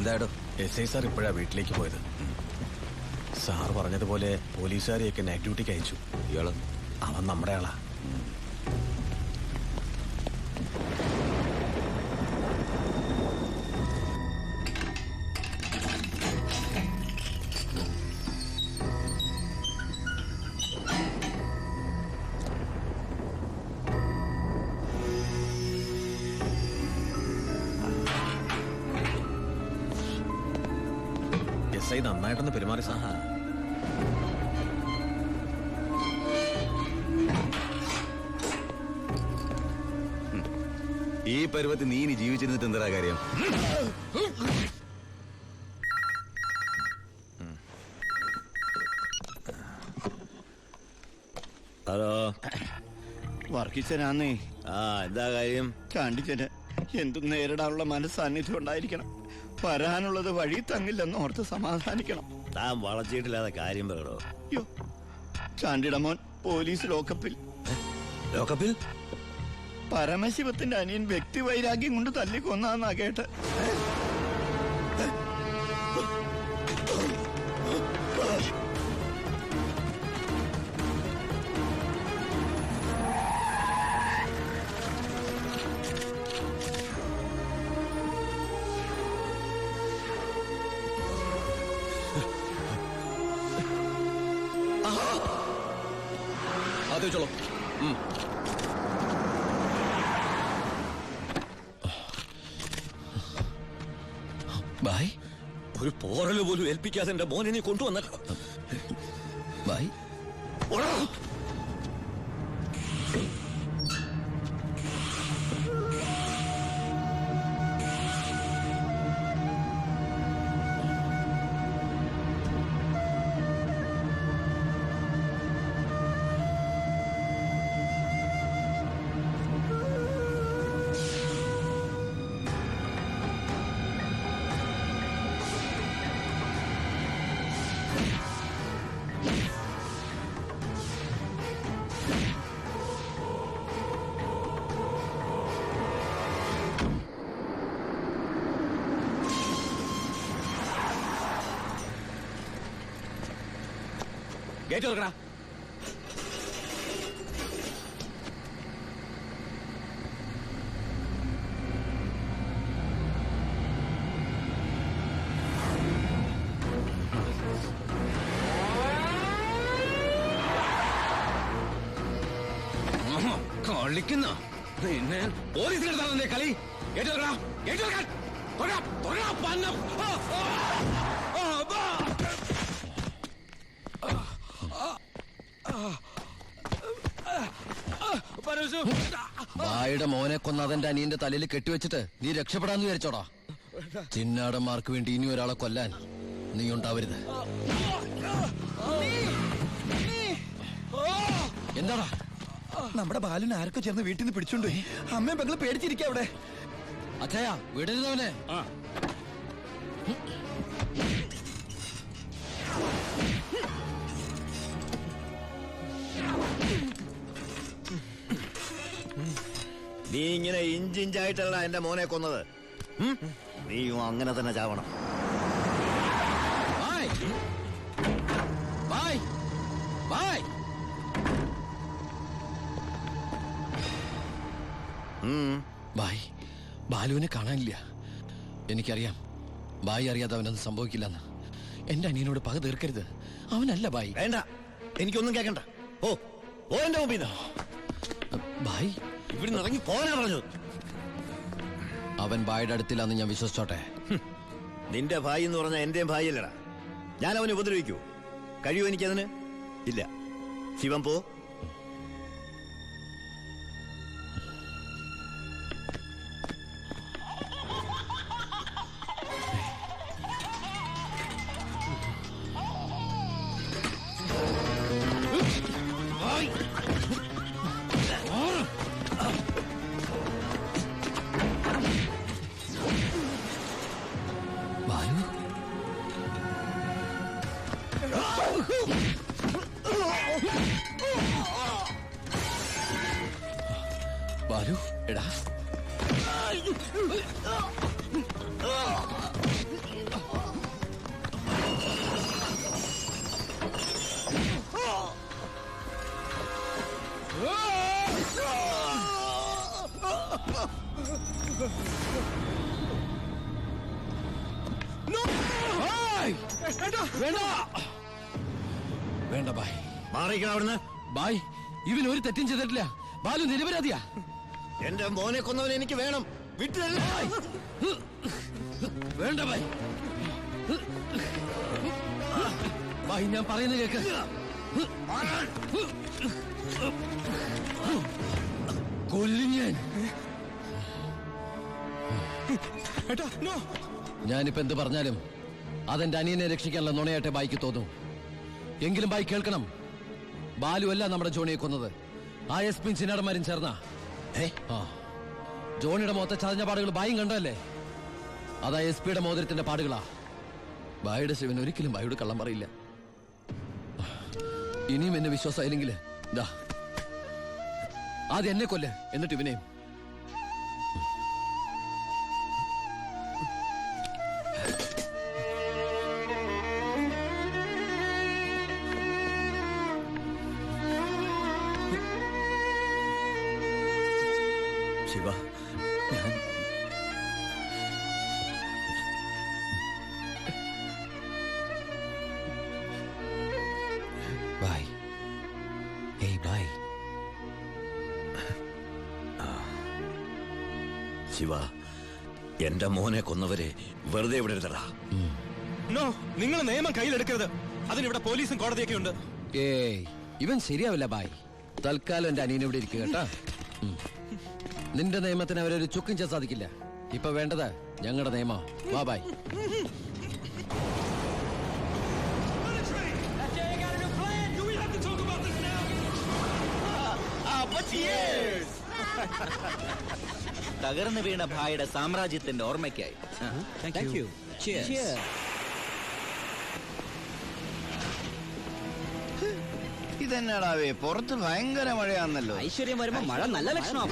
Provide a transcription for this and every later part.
എന്തായാലും SI sir ഇപ്പോഴാ വീട്ടിലേക്ക് പോയത്. സാർ പറഞ്ഞതുപോലെ പോലീസുകാരെയൊക്കെ നൈറ്റ് ഡ്യൂട്ടിക്ക് അയച്ചു. ഇയാള് അവൻ നമ്മുടെ ആളാ. SI നന്നായിട്ടൊന്ന് പെരുമാറി സാർ. ഈ പരുവത്തിൽ നീ ഇനി ജീവിച്ചിരുന്നിട്ട് എന്താ കാര്യം? ഹലോ, വർക്കിച്ചനാന്നേ. എന്താ കാര്യം? ചാണ്ടിച്ചന് എന്തും നേരിടാനുള്ള മനസ്സാന്നിധ്യം ഉണ്ടായിരിക്കണം. വരാനുള്ളത് വഴി തങ്ങില്ലെന്ന് ഓർത്ത് സമാധാനിക്കണം. താൻ വളച്ചിട്ടില്ലാതെ കാര്യം പറയണോ? അയ്യോ, ചാണ്ടിയുടെ മോൻ പോലീസ് ലോക്കപ്പിൽ. ലോക്കപ്പിൽ? പരമശിവത്തിന്റെ അനിയൻ വ്യക്തി വൈരാഗ്യം കൊണ്ട് തല്ലിക്കൊന്നാന്നാ കേട്ട്. അത് വെച്ചോളൂ. ബായ്, ഒരു പോറല് പോലും ഏൽപ്പിക്കാതെ എന്റെ മോനെ നീ കൊണ്ടുവന്നല്ലോ. Bye, gate തുറക്കടാ. കളിക്കുന്ന പിന്നെ പോലീസിനെടുത്താണല്ലേ കളി? ഗേറ്റ് തുറക്കടാ, ഗേറ്റ് തുറക്കാൻ. ബായുടെ മോനെ കൊന്ന അതെന്റെ അനിയന്റെ തലയിൽ കെട്ടിവെച്ചിട്ട് നീ രക്ഷപ്പെടാന്ന് വിചാരിച്ചോടാ? ചിന്നാടന്മാർക്ക് വേണ്ടി ഇനി ഒരാളെ കൊല്ലാൻ നീ ഉണ്ടാവരുത്. എന്താടാ? നമ്മുടെ ബാലിന് ആരൊക്കെ ചേർന്ന് വീട്ടിൽ നിന്ന് പിടിച്ചോണ്ടോയി. അമ്മയും പെങ്ങള് പേടിച്ചിരിക്കുക അവിടെ. അച്ഛയ വിടരുതവനെ. നീ ഇങ്ങനെ ഇഞ്ചിഞ്ചായിട്ടല്ല എന്റെ മോനെ കൊന്നത്. നീയും അങ്ങനെ തന്നെ ചാവണം. ബായ്, ബാലുവിനെ കാണാനില്ല. എനിക്കറിയാം ബായി അറിയാതെ അവനൊന്നും സംഭവിക്കില്ലെന്ന്. എന്റെ അനിയനോട് പക തീർക്കരുത്. അവനല്ല ബായി. വേണ്ട, എനിക്കൊന്നും കേക്കണ്ട. ഓ ഓ എന്റെ മുമ്പിൽ ബായി, ഇവിടുന്ന് ഇറങ്ങി പോകാനാ പറഞ്ഞത്. അവൻ ബായുടെ അടുത്തില്ലാന്ന് ഞാൻ വിശ്വസിച്ചോട്ടെ? നിന്റെ ഭായി എന്ന് പറഞ്ഞാൽ എന്റെയും ഭായിയല്ലടാ. ഞാൻ അവനെ ഉപദ്രവിക്കൂ? കഴിയുമോ എനിക്കതിന്? ഇല്ല. ശിവൻ പോ. ബാലു, എടാ വേണ്ട വേണ്ട ബായ്, മാറിക്കണം അവിടുന്ന്. ബായ് ഇവൻ ഒരു തെറ്റും ചെയ്തിട്ടില്ല. ബാലു നിരപരാധിയാ. എന്റെ മോനെ കൊന്നവനെ എനിക്ക് വേണം. വിട്ടു. വേണ്ട ബായ്. ബായ് ഞാൻ പറയുന്നത് കേക്ക്. കൊല്ലും ഞാൻ. ഞാനിപ്പോ എന്ത് പറഞ്ഞാലും അതെന്റെ അനിയനെ രക്ഷിക്കാനുള്ള നുണയായിട്ടെ ബായിക്ക് തോന്നും. എങ്കിലും ബായി കേൾക്കണം, ബാലു അല്ല നമ്മുടെ ജോണിയെ കൊന്നത്. ആ എസ് പി ചിന്നാടന്മാരും ചേർന്ന ജോണിയുടെ മുഖത്തെ ചതഞ്ഞ പാടുകൾ ബായും കണ്ടല്ലേ? അതാ എസ് പിയുടെ മോതിരത്തിന്റെ പാടുകളാ. ബായുടെ ശിവൻ ഒരിക്കലും ബായോട് കള്ളം പറയില്ല. ഇനിയും എന്നെ വിശ്വാസമായില്ലെങ്കിൽ ആദ്യം എന്നെ കൊല്ല്, എന്നിട്ട് ഇവനെയും. ശിവ, ഞാൻ ബായ്. ഏയ് ബായ്. ശിവ, എന്റെ മോനെ കൊന്നവരെ വെറുതെ വിടരുതടാ. നോ, നിങ്ങൾ നിയമം കയ്യിലെടുക്കരുത്. അതിനിവിടെ പോലീസും കോടതിയൊക്കെ ഉണ്ട്. ഏയ് ഇവൻ ശരിയാവില്ല ബായ്. തൽക്കാലം എന്റെ അനിയനെ ഇവിടെ ഇരിക്കുക കേട്ടാ. നിന്റെ നിയമത്തിന് അവരൊരു ചുക്കും ചെയ്യാൻ സാധിക്കില്ല. ഇപ്പൊ വേണ്ടത് ഞങ്ങളുടെ നിയമം. വാ ബായ്. തകർന്നു വീണ ഭായിയുടെ സാമ്രാജ്യത്തിന്റെ ഓർമ്മയ്ക്കായി. ഇതെന്നാടാവേ, പുറത്ത് ഭയങ്കര മഴയാന്നല്ലോ. ഐശ്വര്യം വരുമ്പോ മഴ നല്ല ലക്ഷണമാ.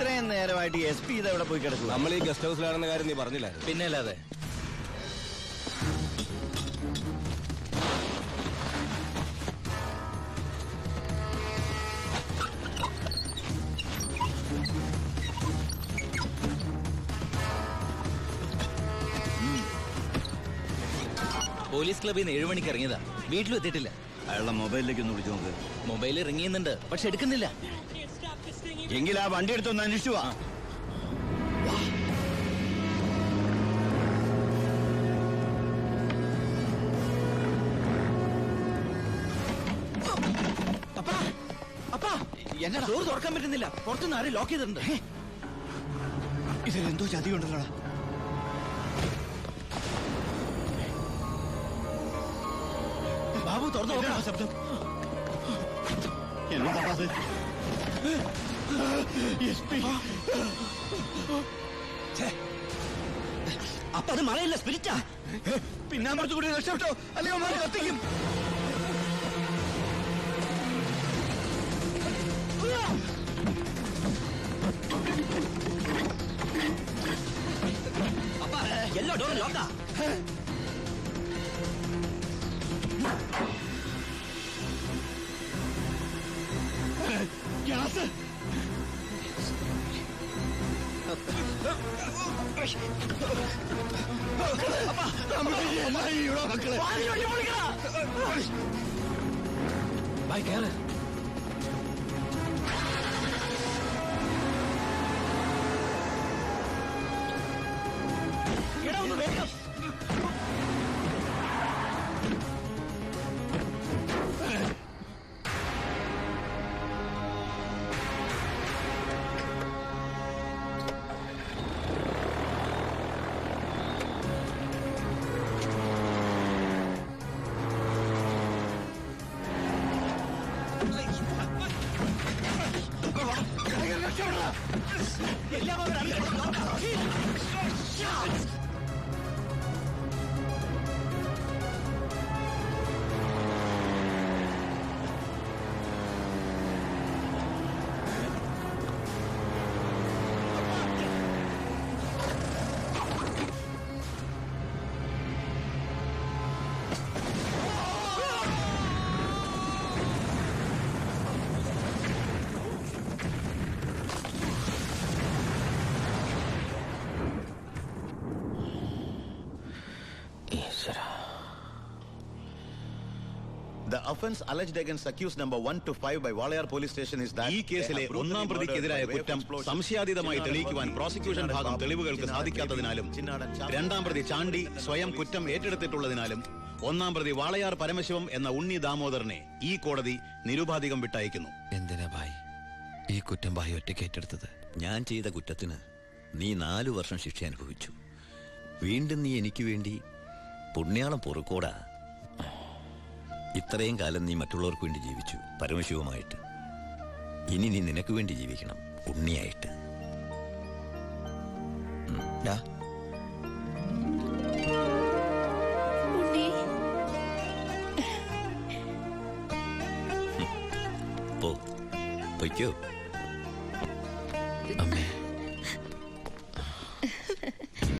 ഇത്രയും നേരമായിട്ട് എസ് പി ഇതെവിടെ പോയി കിടക്കുക? നമ്മൾ ഈ ഗസ്റ്റ് ഹൗസിലാണെന്ന കാര്യം നീ പറഞ്ഞില്ലായിരുന്നു? പിന്നെ അല്ലാതെ. പോലീസ് ക്ലബിൽ നിന്ന് 7 മണിക്ക് ഇറങ്ങിയതാ. വീട്ടിലും എത്തിയിട്ടില്ല. അയാളുടെ മൊബൈലിലേക്ക് ഒന്ന് വിളിച്ചു നോക്ക്. മൊബൈലിൽ റിങ് ചെയ്യുന്നുണ്ട്, പക്ഷെ എടുക്കുന്നില്ല. എങ്കിൽ ആ വണ്ടി എടുത്തൊന്ന് അന്വേഷിച്ചു വാ. എന്നാ ഡോർ തുറക്കാൻ പറ്റുന്നില്ല. പുറത്തുനിന്ന് ആരും ലോക്ക് ചെയ്തിട്ടുണ്ട്. ഇതിലെന്തോ ചതിയുണ്ടല്ലോടാ. ബാബു തുറന്നു നോക്കണം. ശബ്ദം എന്നോടാ അത്? അപ്പൊ അത് മഴയില്ല, സ്പിരിറ്റാ. പിന്നാമ്പുറത്ത് കൂടി രക്ഷപ്പെട്ടോ, അല്ലെങ്കിൽ കത്തിക്കും. അപ്പൊ എല്ലാ ഡോറും ലോക്കാ. ഗ്യാസ്. ബായ് കേറ്. The offense alleged against accused number 1 to 5 by Walayar police station is that ഈ കേസിലെ ഒന്നാം പ്രതിക്കെതിരായ കുറ്റം സംശയാതീതമായി തെളിയിക്കുവാൻ പ്രോസിക്യൂഷൻ ഭാഗം തെളിവുകൾക്ക് സാധിക്കാത്തതിനാലും രണ്ടാം പ്രതി ചാണ്ടി സ്വയം കുറ്റം ഏറ്റെടുത്തിട്ടുള്ളതിനാലും ഒന്നാം പ്രതി വാളയാർ പരമശിവം എന്ന ഉണ്ണി ദാമോദരനെ ഈ കോടതി നിരുപാധികം വിട്ടയക്കുന്നു. എന്തിനാ ഭായ് ഈ കുറ്റം ഭായ് ഒറ്റയ്ക്ക് ഏറ്റെടുത്തത്? ഞാൻ ചെയ്ത കുറ്റത്തിന് നീ 4 വർഷം ശിക്ഷ അനുഭവിച്ചു. വീണ്ടും നീ എനിക്ക് വേണ്ടി പുണ്യാളം പൊറുക്കോടാ. ഇത്രയും കാലം നീ മറ്റുള്ളവർക്ക് വേണ്ടി ജീവിച്ചു പരമശിവമായിട്ട്. ഇനി നീ നിനക്ക് വേണ്ടി ജീവിക്കണം ഉണ്ണിയായിട്ട്. ഉണ്ണി പൊയ്ക്കോ. അമ്മേ